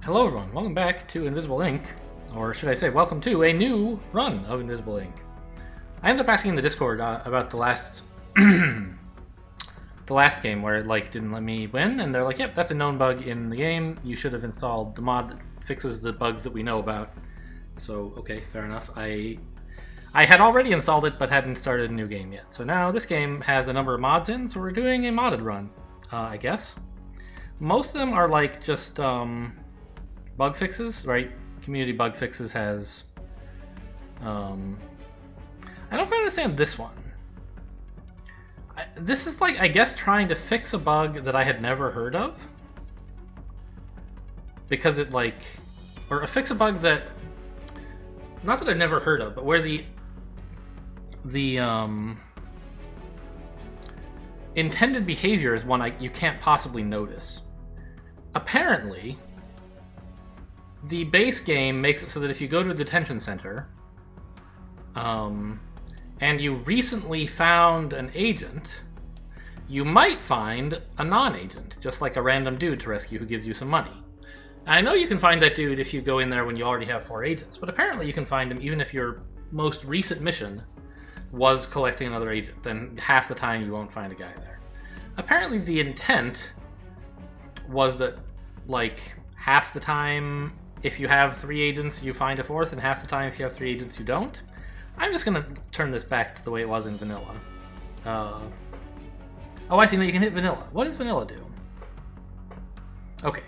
Hello everyone, welcome back to Invisible Ink, or should I say welcome to a new run of Invisible Ink. I ended up asking in the Discord about the last the last game where it didn't let me win, and they're like, yep, that's a known bug in the game, you should have installed the mod that fixes the bugs that we know about. So, okay, fair enough. I had already installed it, but hadn't started a new game yet. So now this game has a number of mods in, so we're doing a modded run, I guess. Most of them are just bug fixes, right? Community bug fixes has... I don't quite understand this one. This is I guess, trying to fix a bug that I had never heard of. Because it or fix a bug that... Not that I've never heard of, but where the intended behavior is one you can't possibly notice. Apparently, the base game makes it so that if you go to a detention center, and you recently found an agent, you might find a non-agent, just like a random dude to rescue who gives you some money. I know you can find that dude if you go in there when you already have 4 agents, but apparently you can find him even if your most recent mission was collecting another agent, then half the time you won't find a guy there. Apparently the intent was that, half the time if you have 3 agents you find a 4th, and half the time if you have 3 agents you don't. I'm just gonna turn this back to the way it was in vanilla. Oh, I see, now you can hit vanilla. What does vanilla do? Okay.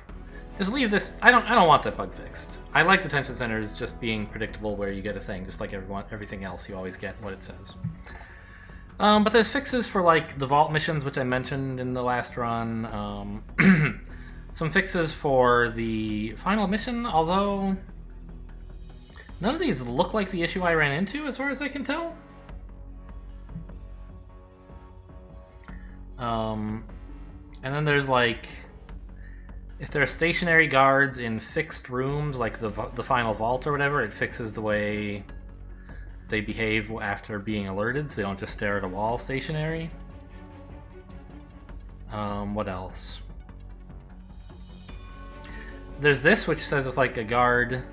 Just leave this. I don't want that bug fixed. I like detention centers just being predictable where you get a thing, just like everything else, you always get what it says. But there's fixes for the vault missions, which I mentioned in the last run. Some fixes for the final mission, although none of these look like the issue I ran into, as far as I can tell. And then there's if there are stationary guards in fixed rooms, like the final vault or whatever, it fixes the way they behave after being alerted, so they don't just stare at a wall stationary. What else? There's this, which says if a guard...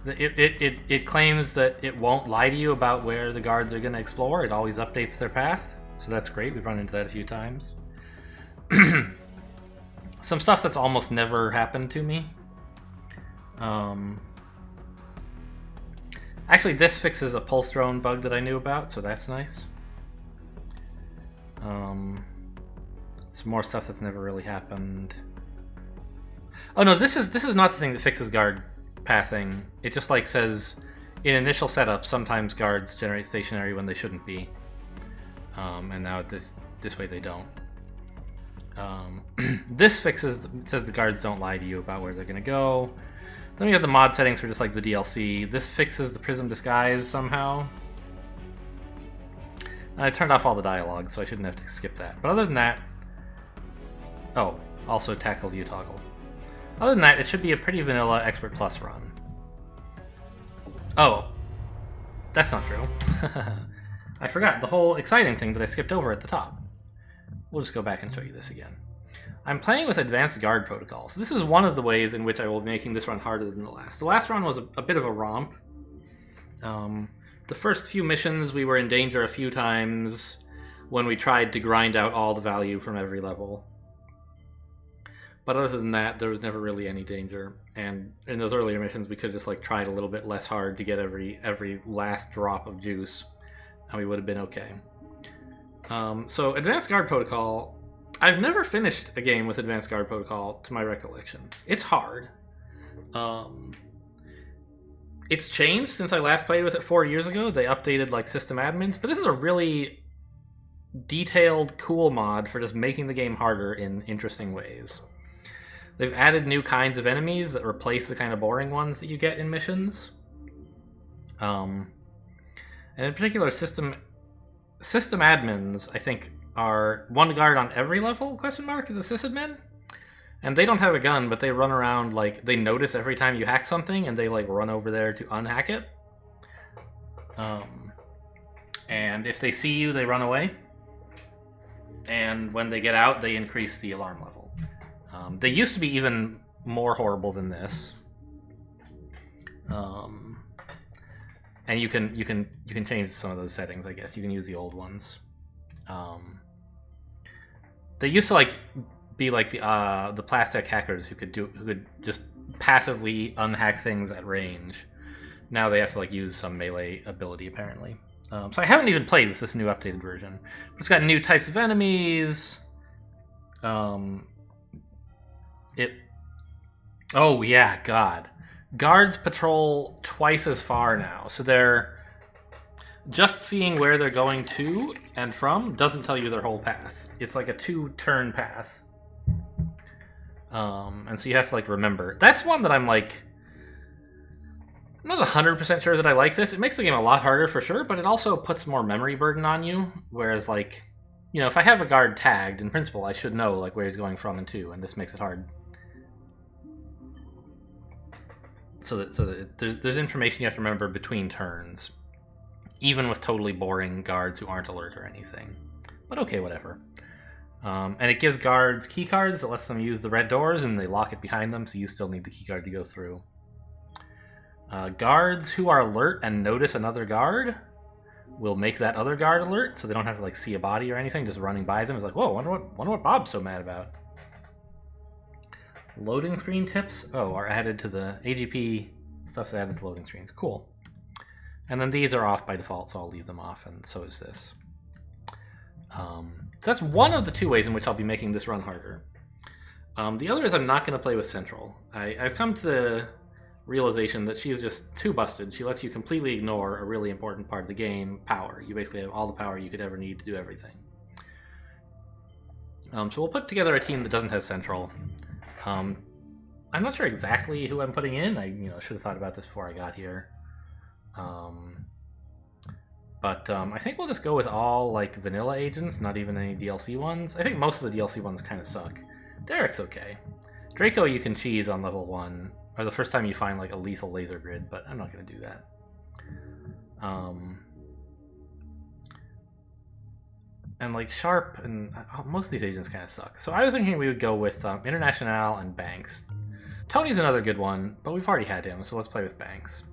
It claims that it won't lie to you about where the guards are going to explore. It always updates their path, so that's great. We've run into that a few times. Some stuff that's almost never happened to me. Actually, this fixes a pulse drone bug that I knew about, so that's nice. Some more stuff that's never really happened. Oh no, this is not the thing that fixes guard pathing. It just says in initial setup sometimes guards generate stationary when they shouldn't be. And now this way they don't. This fixes, says the guards don't lie to you about where they're gonna go. Then we have the mod settings for just the DLC. This fixes the prism disguise somehow. And I turned off all the dialogue, so I shouldn't have to skip that. But other than that... Oh, also tackle view toggle. Other than that, it should be a pretty vanilla Expert Plus run. Oh, that's not true. I forgot the whole exciting thing that I skipped over at the top. We'll just go back and show you this again. I'm playing with advanced guard protocols. This is one of the ways in which I will be making this run harder than the last. The last run was a bit of a romp. The first few missions we were in danger a few times when we tried to grind out all the value from every level. But other than that, there was never really any danger. And in those earlier missions, we could have just tried a little bit less hard to get every last drop of juice, and we would have been okay. So Advanced Guard Protocol, I've never finished a game with Advanced Guard Protocol to my recollection. It's hard. It's changed since I last played with it 4 years ago. They updated system admins, but this is a really detailed, cool mod for just making the game harder in interesting ways. They've added new kinds of enemies that replace the kind of boring ones that you get in missions. And in particular, system admins, I think, are one guard on every level, is a sysadmin. And they don't have a gun, but they run around they notice every time you hack something, and they run over there to unhack it. And if they see you, they run away. And when they get out, they increase the alarm level. They used to be even more horrible than this. And you can change some of those settings, I guess. You can use the old ones. They used to like be like the plastic hackers who could just passively unhack things at range. Now they have to like use some melee ability apparently. So I haven't even played with this new updated version. It's got new types of enemies. Oh yeah, God. Guards patrol twice as far now, so they're just seeing where they're going to and from doesn't tell you their whole path. It's like a 2-turn path. And so you have to like remember. That's one that I'm like I'm not 100% sure that I like this. It makes the game a lot harder for sure, but it also puts more memory burden on you. Whereas like, you know, if I have a guard tagged, in principle, I should know like where he's going from and to, and this makes it hard. So that there's information you have to remember between turns, even with totally boring guards who aren't alert or anything. But okay, whatever. And it gives guards key cards that lets them use the red doors, and they lock it behind them, so you still need the key card to go through. Guards who are alert and notice another guard will make that other guard alert, so they don't have to like see a body or anything. Just running by them is like, whoa, wonder what Bob's so mad about. Loading screen tips, are added to the AGP stuff's added to loading screens. Cool. And then these are off by default, so I'll leave them off, and so is this. So that's one of the 2 ways in which I'll be making this run harder. The other is I'm not going to play with Central. I've come to the realization that she is just too busted. She lets you completely ignore a really important part of the game, power. You basically have all the power you could ever need to do everything. So we'll put together a team that doesn't have Central. I'm not sure exactly who I'm putting in. I should have thought about this before I got here. But I think we'll just go with all like vanilla agents, not even any DLC ones. I think most of the DLC ones kind of suck. Derek's okay. Draco you can cheese on level 1, or the first time you find like a lethal laser grid, but I'm not going to do that. And like Sharp and most of these agents kind of suck. So I was thinking we would go with International and Banks. Tony's another good one, but we've already had him, so let's play with Banks.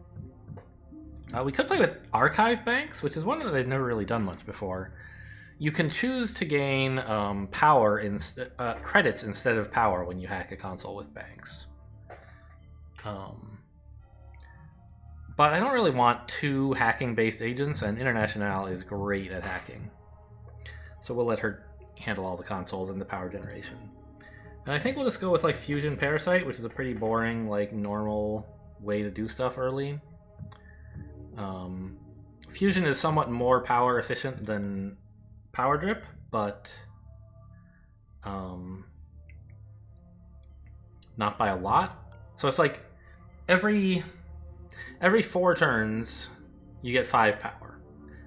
We could play with Archive Banks, which is one that I've never really done much before. You can choose to gain credits instead of power when you hack a console with Banks. But I don't really want 2 hacking-based agents, and International is great at hacking. So we'll let her handle all the consoles and the power generation. And I think we'll just go with like Fusion Parasite, which is a pretty boring, like normal way to do stuff early. Fusion is somewhat more power efficient than Power Drip, but not by a lot. So it's like every 4 turns you get 5 power,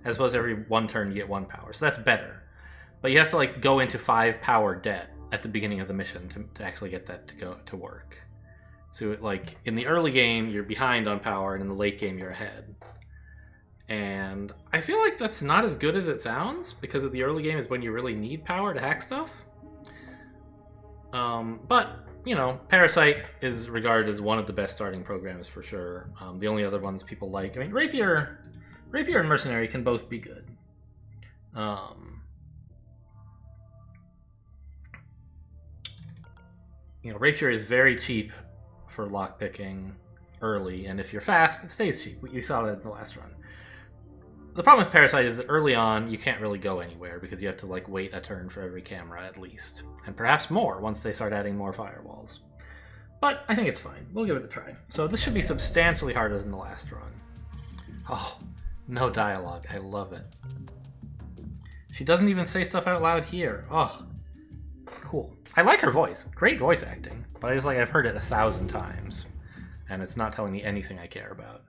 as opposed to every 1 turn you get 1 power. So that's better. But you have to like go into 5 power debt at the beginning of the mission to actually get that to work. So like in the early game you're behind on power, and in the late game you're ahead. And I feel like that's not as good as it sounds, because of the early game is when you really need power to hack stuff. But Parasite is regarded as one of the best starting programs for sure. The only other ones people like, I mean, Rapier and Mercenary can both be good. Rapier is very cheap for lockpicking early, and if you're fast, it stays cheap. You saw that in the last run. The problem with Parasite is that early on, you can't really go anywhere, because you have to like wait a turn for every camera at least. And perhaps more once they start adding more firewalls. But I think it's fine. We'll give it a try. So this should be substantially harder than the last run. Oh, no dialogue. I love it. She doesn't even say stuff out loud here. Oh, cool. I like her voice. Great voice acting. But I've heard it 1,000 times. And it's not telling me anything I care about.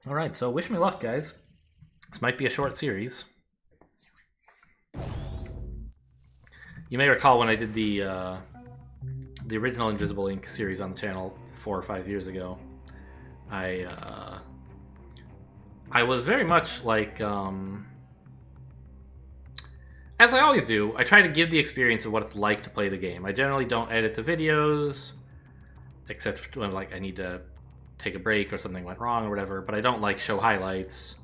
Alright, so wish me luck, guys. This might be a short series. You may recall when I did the original Invisible Ink series on the channel 4 or 5 years ago, I was very much like as I always do, I try to give the experience of what it's like to play the game. I generally don't edit the videos, except when like I need to take a break or something went wrong or whatever, but I don't like show highlights.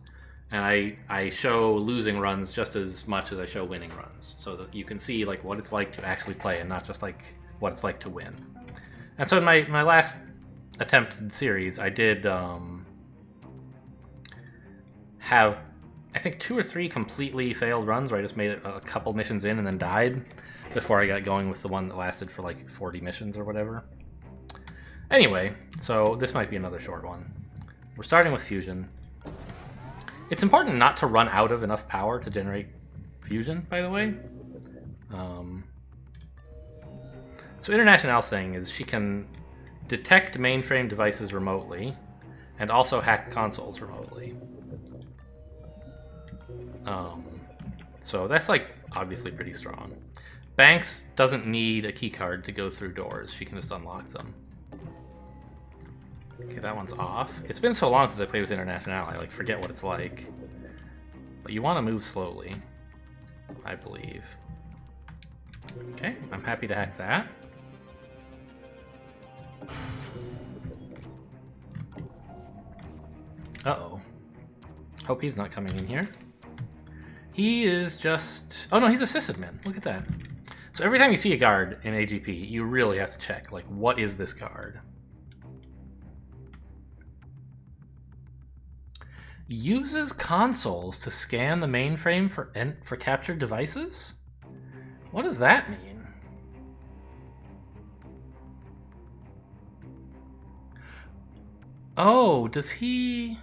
And I show losing runs just as much as I show winning runs, so that you can see like what it's like to actually play and not just like what it's like to win. And so in my last attempted series, I did have, I think, 2 or 3 completely failed runs where I just made it a couple missions in and then died before I got going with the one that lasted for like 40 missions or whatever. Anyway, so this might be another short one. We're starting with fusion. It's important not to run out of enough power to generate fusion, by the way. So International's thing is she can detect mainframe devices remotely and also hack consoles remotely. So that's like obviously pretty strong. Banks doesn't need a keycard to go through doors. She can just unlock them. Okay, that one's off. It's been so long since I played with International, I like forget what it's like. But you want to move slowly, I believe. Okay, I'm happy to hack that. Uh-oh. Hope he's not coming in here. He is just... Oh no, he's a sysadmin. Look at that. So every time you see a guard in AGP, you really have to check, like, what is this guard? Uses consoles to scan the mainframe for captured devices? What does that mean? Oh, does he...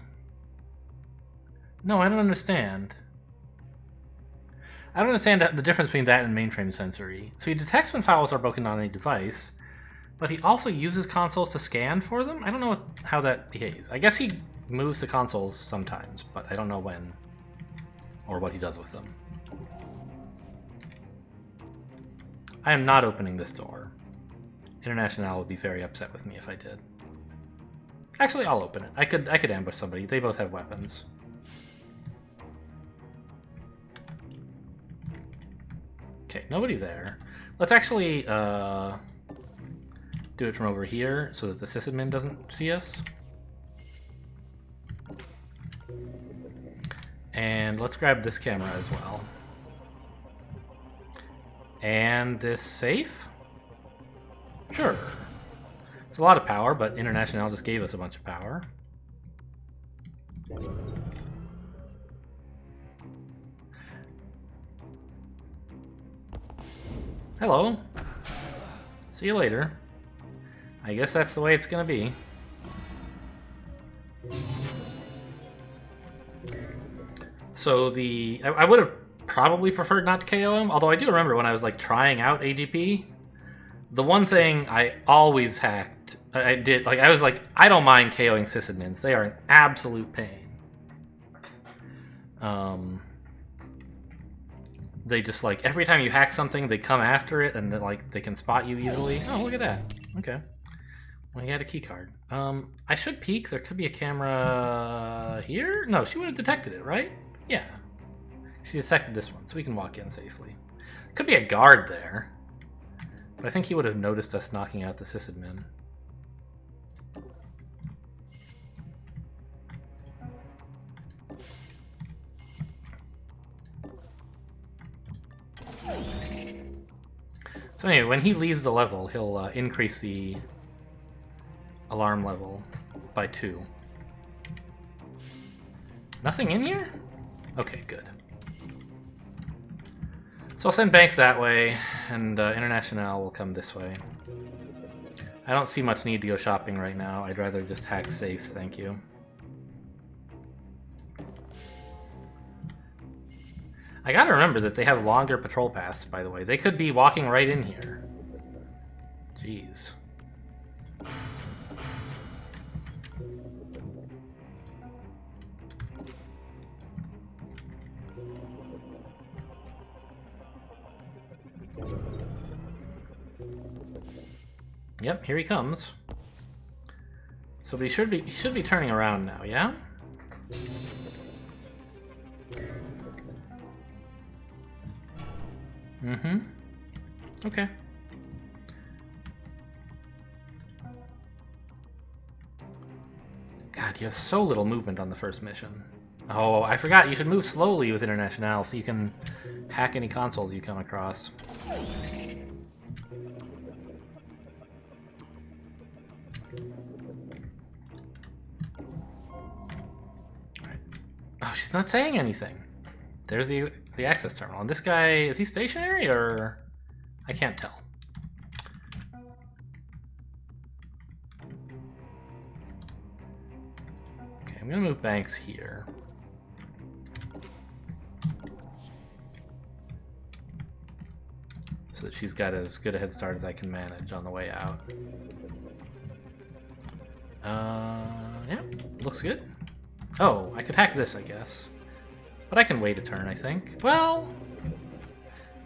No, I don't understand. I don't understand the difference between that and mainframe sensory. So he detects when files are broken on any device, but he also uses consoles to scan for them? I don't know how that behaves. I guess he moves the consoles sometimes, but I don't know when or what he does with them. I am not opening this door. International would be very upset with me if I did. Actually, I'll open it. I could ambush somebody. They both have weapons. Okay, nobody there. Let's actually do it from over here so that the sysadmin doesn't see us. And let's grab this camera as well. And this safe? Sure. It's a lot of power, but International just gave us a bunch of power. Hello. See you later. I guess that's the way it's gonna be. So I would have probably preferred not to KO him, although I do remember when I was like trying out AGP, the one thing I always hacked, I did, like I was like, I don't mind KOing sysadmins. They are an absolute pain. They just like, every time you hack something, they come after it and like they can spot you easily. Oh, look at that. Okay. Well, he had a key card. I should peek. There could be a camera here? No, she would have detected it, right? Yeah. She detected this one, so we can walk in safely. Could be a guard there. But I think he would have noticed us knocking out the sysadmin. So anyway, when he leaves the level, he'll increase the alarm level by 2. Nothing in here? Okay, good. So I'll send Banks that way, and International will come this way. I don't see much need to go shopping right now. I'd rather just hack safes, thank you. I gotta remember that they have longer patrol paths, by the way. They could be walking right in here. Jeez. Yep, here he comes. So but he should be turning around now, yeah? Mm-hmm. Okay. God, you have so little movement on the first mission. Oh, I forgot. You should move slowly with International so you can hack any consoles you come across. Oh, she's not saying anything. There's the access terminal. And this guy, is he stationary or... I can't tell. Okay, I'm gonna move Banks here. So that she's got as good a head start as I can manage on the way out. Yeah, looks good. Oh, I could hack this, I guess. But I can wait a turn, I think. Well,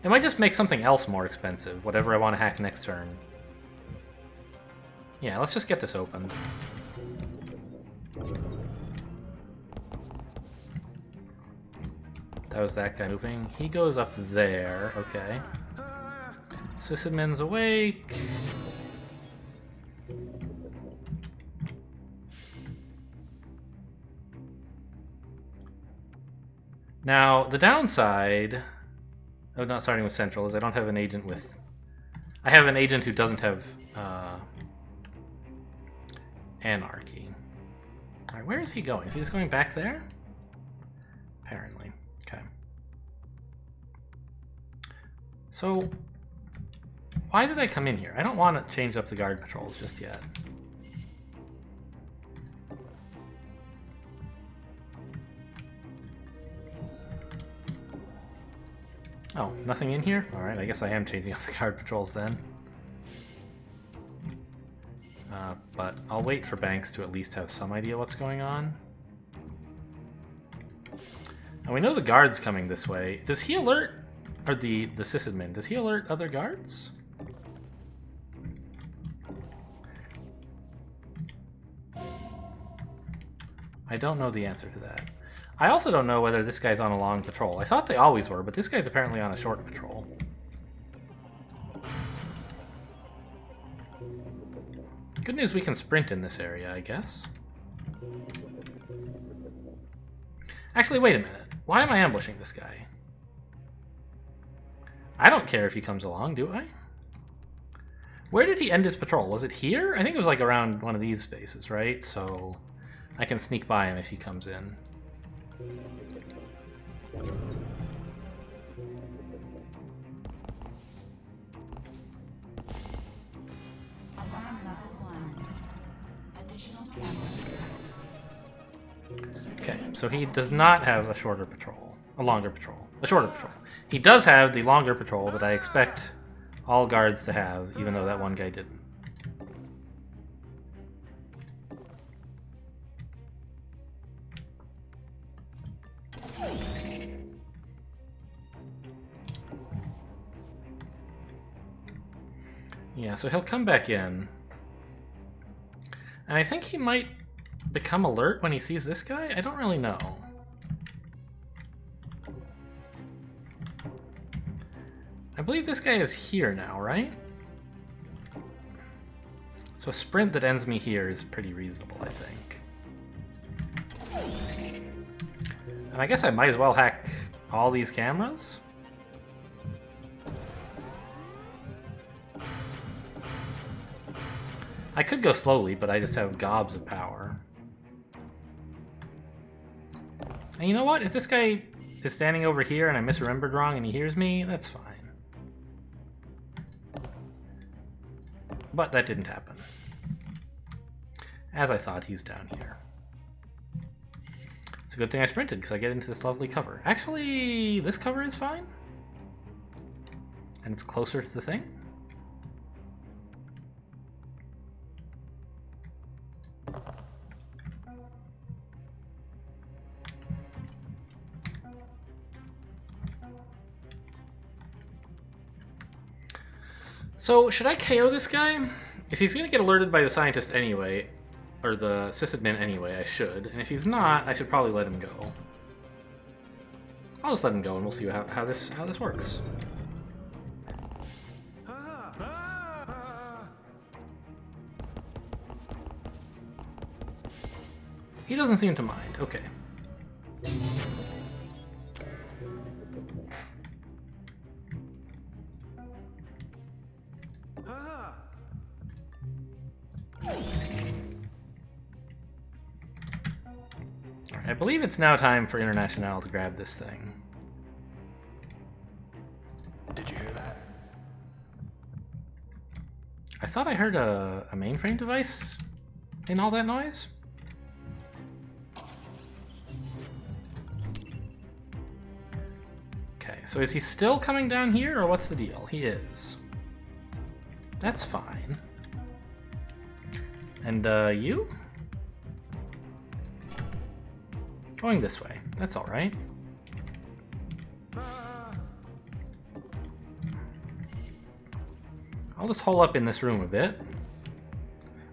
it might just make something else more expensive, whatever I want to hack next turn. Yeah, let's just get this opened. That was that guy moving. He goes up there, okay. Sysadmin's awake. Now, the downside of not starting with Central is I don't have an agent with... I have an agent who doesn't have Anarchy. Alright, where is he going? Is he just going back there? Apparently. Okay. So, why did I come in here? I don't want to change up the guard patrols just yet. Oh, nothing in here? Alright, I guess I am changing up the guard patrols then. But I'll wait for Banks to at least have some idea what's going on. And we know the guard's coming this way. Does he alert... Or the sysadmin, does he alert other guards? I don't know the answer to that. I also don't know whether this guy's on a long patrol. I thought they always were, but this guy's apparently on a short patrol. Good news, we can sprint in this area, I guess. Actually, wait a minute. Why am I ambushing this guy? I don't care if he comes along, do I? Where did he end his patrol? Was it here? I think it was like around one of these spaces, right? So I can sneak by him if he comes in. Okay, so he does not have a shorter patrol. A longer patrol. A shorter patrol. He does have the longer patrol that I expect all guards to have, even though that one guy didn't. Yeah, so he'll come back in. And I think he might become alert when he sees this guy? I don't really know. I believe this guy is here now, right? So a sprint that ends me here is pretty reasonable, I think. And I guess I might as well hack all these cameras. I could go slowly, but I just have gobs of power. And you know what? If this guy is standing over here and I misremembered wrong and he hears me, that's fine. But that didn't happen. As I thought, he's down here. It's a good thing I sprinted, because I get into this lovely cover. Actually, this cover is fine. And it's closer to the thing. So, should I KO this guy? If he's going to get alerted by the scientist anyway, or the sysadmin anyway, I should. And if he's not, I should probably let him go. I'll just let him go and we'll see how this works. He doesn't seem to mind. Okay. Alright, I believe it's now time for International to grab this thing. Did you hear that? I thought I heard a mainframe device in all that noise. Okay, so is he still coming down here, or what's the deal? He is. That's fine. And, you? Going this way. That's alright. I'll just hole up in this room a bit.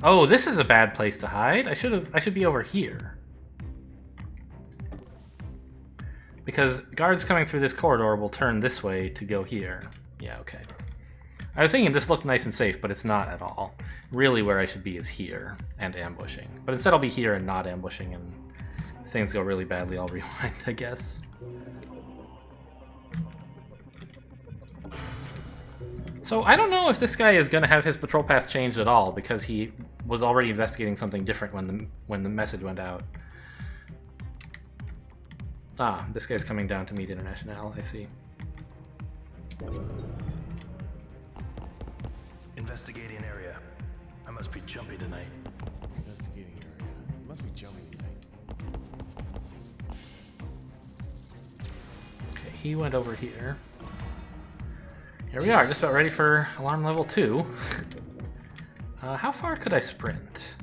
Oh, this is a bad place to hide. I should be over here. Because guards coming through this corridor will turn this way to go here. Yeah, okay. I was thinking this looked nice and safe, but it's not at all. Really where I should be is here, and ambushing. But instead I'll be here and not ambushing, and if things go really badly, I'll rewind, I guess. So I don't know if this guy is going to have his patrol path changed at all, because he was already investigating something different when the message went out. Ah, this guy's coming down to meet International, I see. Investigating area. I must be jumpy tonight. Investigating area. Must be jumpy tonight. Okay, he went over here. Here we are, just about ready for alarm level 2. How far could I sprint?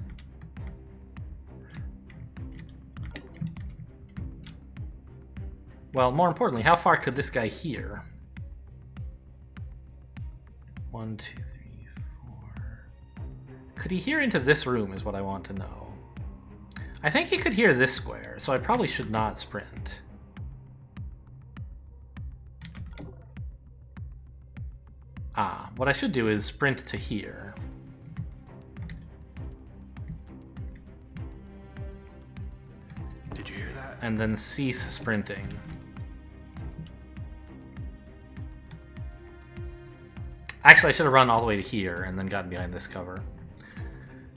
Well, more importantly, how far could this guy hear? 1, 2, 3, 4. Could he hear into this room is what I want to know. I think he could hear this square, so I probably should not sprint. Ah, what I should do is sprint to here. Did you hear that? And then cease sprinting. Actually, I should have run all the way to here and then gotten behind this cover.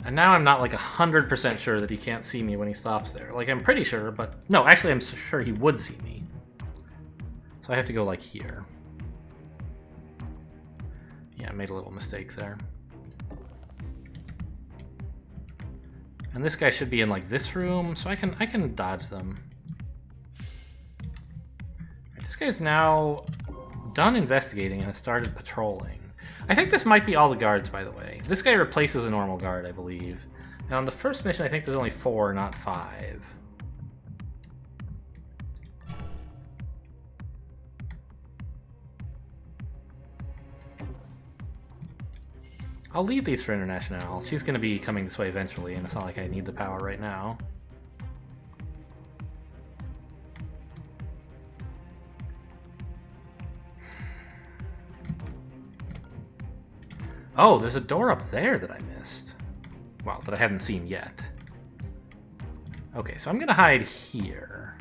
And now I'm not like 100% sure that he can't see me when he stops there. Like, I'm pretty sure, but... No, actually, I'm sure he would see me. So I have to go, like, here. Yeah, I made a little mistake there. And this guy should be in, like, this room, so I can dodge them. Right, this guy's now done investigating and has started patrolling. I think this might be all the guards, by the way. This guy replaces a normal guard, I believe. And on the first mission, I think there's only 4, not 5. I'll leave these for International. She's going to be coming this way eventually, and it's not like I need the power right now. Oh, there's a door up there that I missed. Well, that I haven't seen yet. Okay, so I'm going to hide here.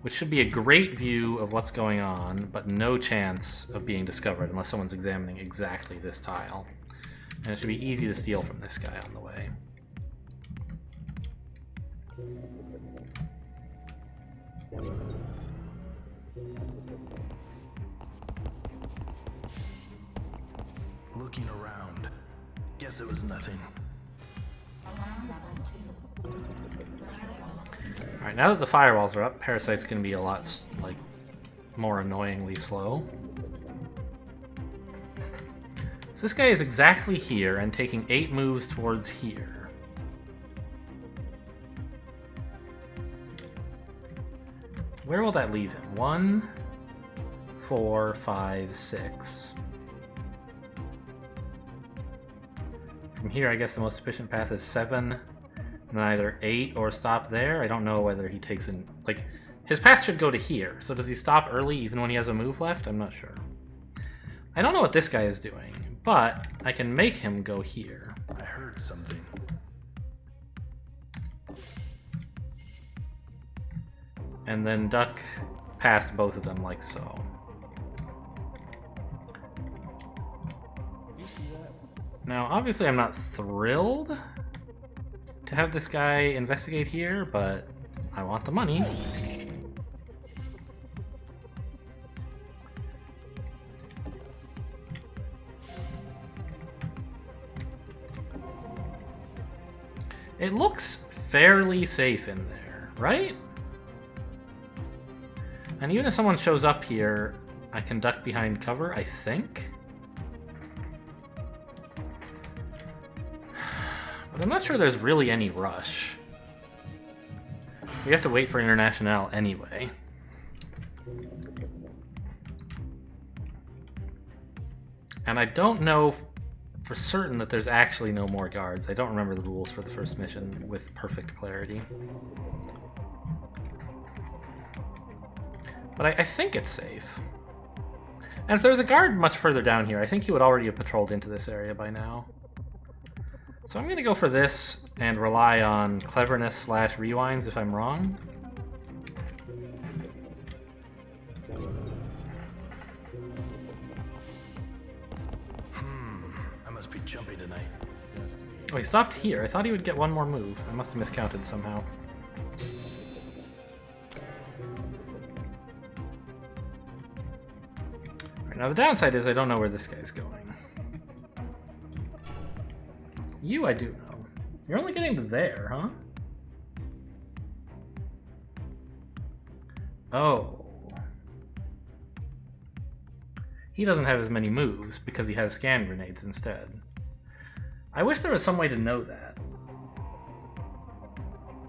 Which should be a great view of what's going on, but no chance of being discovered unless someone's examining exactly this tile. And it should be easy to steal from this guy on the way. Looking around. Guess it was nothing. Alright, now that the firewalls are up, Parasite's gonna be a lot, like, more annoyingly slow. So this guy is exactly here and taking 8 moves towards here. Where will that leave him? 1, 4, 5, 6. From here, I guess the most efficient path is 7, and either 8 or stop there. I don't know whether he takes in... Like, his path should go to here, so does he stop early even when he has a move left? I'm not sure. I don't know what this guy is doing, but I can make him go here. I heard something. and then duck past both of them like so. You see that? Now, obviously I'm not thrilled to have this guy investigate here, but I want the money. It looks fairly safe in there, right? And even if someone shows up here, I can duck behind cover, I think. But I'm not sure there's really any rush. We have to wait for International anyway. And I don't know for certain that there's actually no more guards. I don't remember the rules for the first mission with perfect clarity. But I think it's safe. And if there was a guard much further down here, I think he would already have patrolled into this area by now. So I'm going to go for this and rely on cleverness / rewinds if I'm wrong. I must be jumpy tonight. Oh, he stopped here. I thought he would get one more move. I must have miscounted somehow. Alright, now the downside is I don't know where this guy's going. You I do know. You're only getting to there, huh? Oh. He doesn't have as many moves because he has scan grenades instead. I wish there was some way to know that.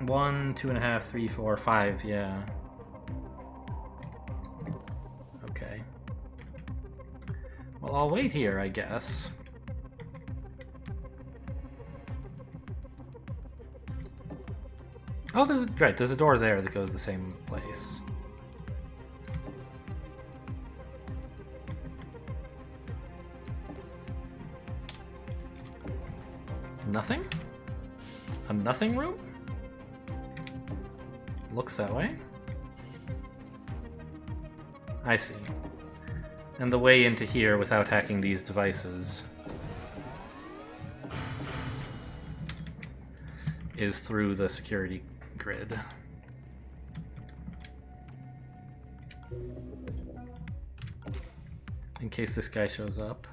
1, 2.5, 3, 4, 5, yeah. Okay. Well, I'll wait here, I guess. Oh, there's a door there that goes the same place. Nothing? A nothing room? Looks that way. I see. And the way into here without hacking these devices is through the security grid. In case this guy shows up.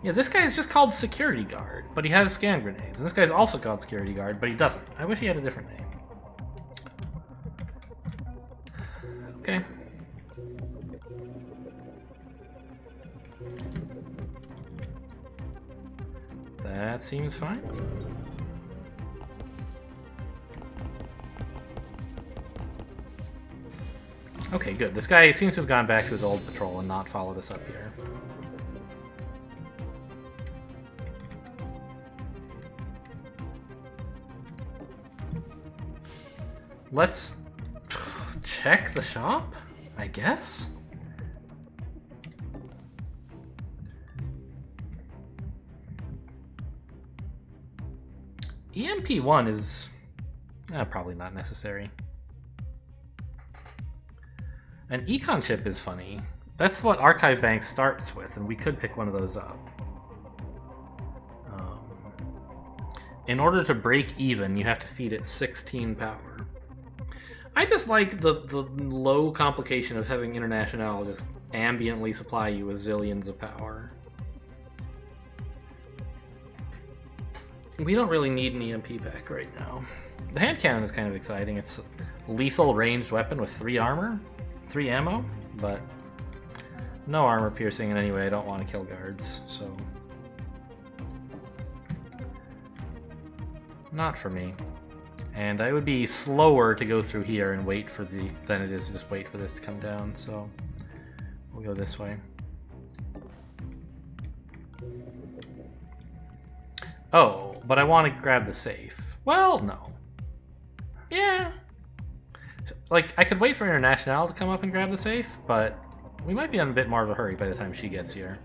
Yeah, this guy is just called Security Guard, but he has scan grenades. And this guy's also called Security Guard, but he doesn't. I wish he had a different name. Okay. That seems fine. Okay, good. This guy seems to have gone back to his old patrol and not followed us up here. Let's check the shop, I guess? EMP1 is probably not necessary. An econ chip is funny. That's what Archive Bank starts with, and we could pick one of those up. In order to break even, you have to feed it 16 power. I just like the low complication of having International just ambiently supply you with zillions of power. We don't really need an EMP pack right now. The hand cannon is kind of exciting. It's a lethal ranged weapon with 3 armor, 3 ammo, but no armor piercing, and anyway, I don't want to kill guards, so... Not for me. And I would be slower to go through here and wait for than it is to just wait for this to come down, so we'll go this way. Oh, but I want to grab the safe. Well, no. Yeah. Like, I could wait for International to come up and grab the safe, but we might be in a bit more of a hurry by the time she gets here.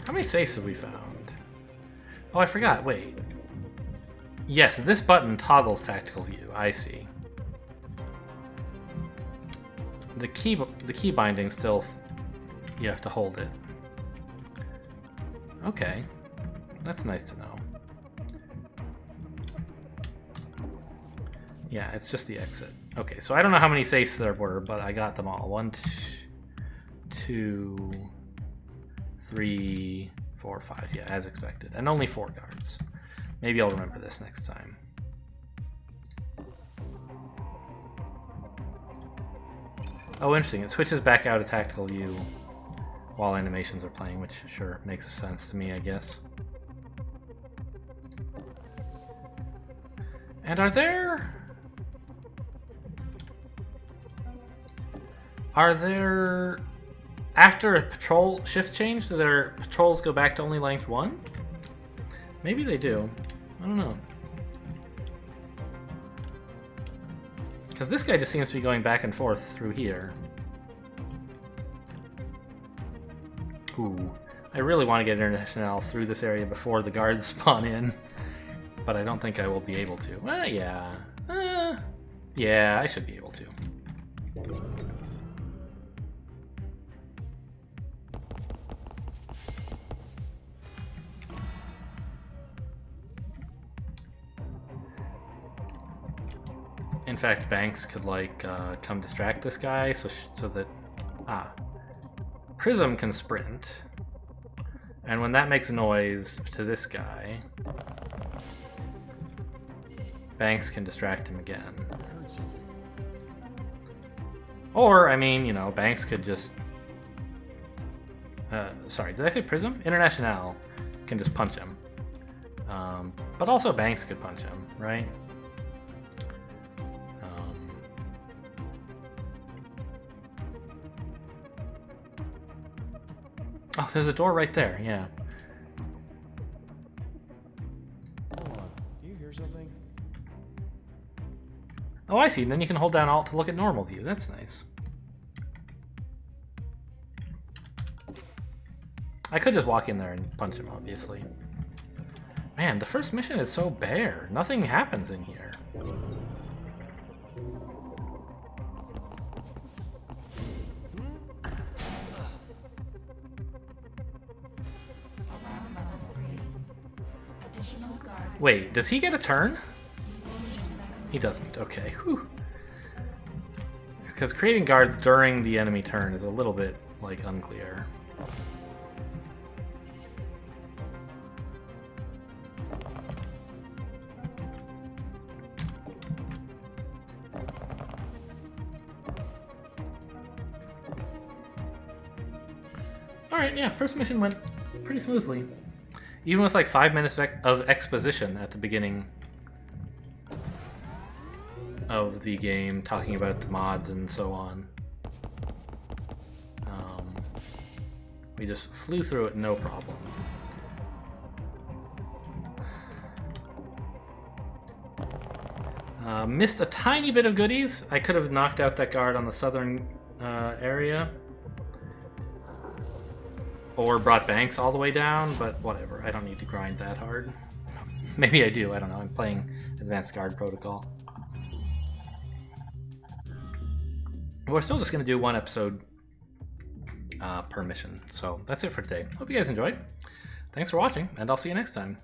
How many safes have we found? Oh, I forgot. Wait. Yes, this button toggles tactical view. I see. The key binding still, you have to hold it. Okay, that's nice to know. Yeah, it's just the exit. Okay, so I don't know how many safes there were, but I got them all. 1, 2, 3, 4, 5. Yeah, as expected, and only 4 guards. Maybe I'll remember this next time. Oh, interesting. It switches back out of tactical view while animations are playing, which sure makes sense to me, I guess. And are there... After a patrol shift change, do their patrols go back to only length 1? Maybe they do. I don't know. Because this guy just seems to be going back and forth through here. Ooh. I really want to get International through this area before the guards spawn in. But I don't think I will be able to. Well, yeah. Yeah, I should be able to. In fact, Banks could, like, come distract this guy so that... Prism can sprint. And when that makes a noise to this guy, Banks can distract him again. Or, I mean, you know, Banks could just... sorry, did I say Prism? International can just punch him. But also Banks could punch him, right? Oh, there's a door right there, yeah. Hold on. Do you hear something? Oh, I see. Then you can hold down Alt to look at normal view. That's nice. I could just walk in there and punch him, obviously. Man, the first mission is so bare. Nothing happens in here. Wait, does he get a turn? He doesn't. Okay. Whew. Because creating guards during the enemy turn is a little bit, like, unclear. Alright, yeah, first mission went pretty smoothly. Even with like 5 minutes of exposition at the beginning of the game, talking about the mods and so on. We just flew through it no problem. Missed a tiny bit of goodies. I could have knocked out that guard on the southern area. Or brought Banks all the way down, but whatever. I don't need to grind that hard. Maybe I do, I don't know. I'm playing Advanced Guard Protocol. We're still just going to do 1 episode per mission. So that's it for today. Hope you guys enjoyed. Thanks for watching, and I'll see you next time.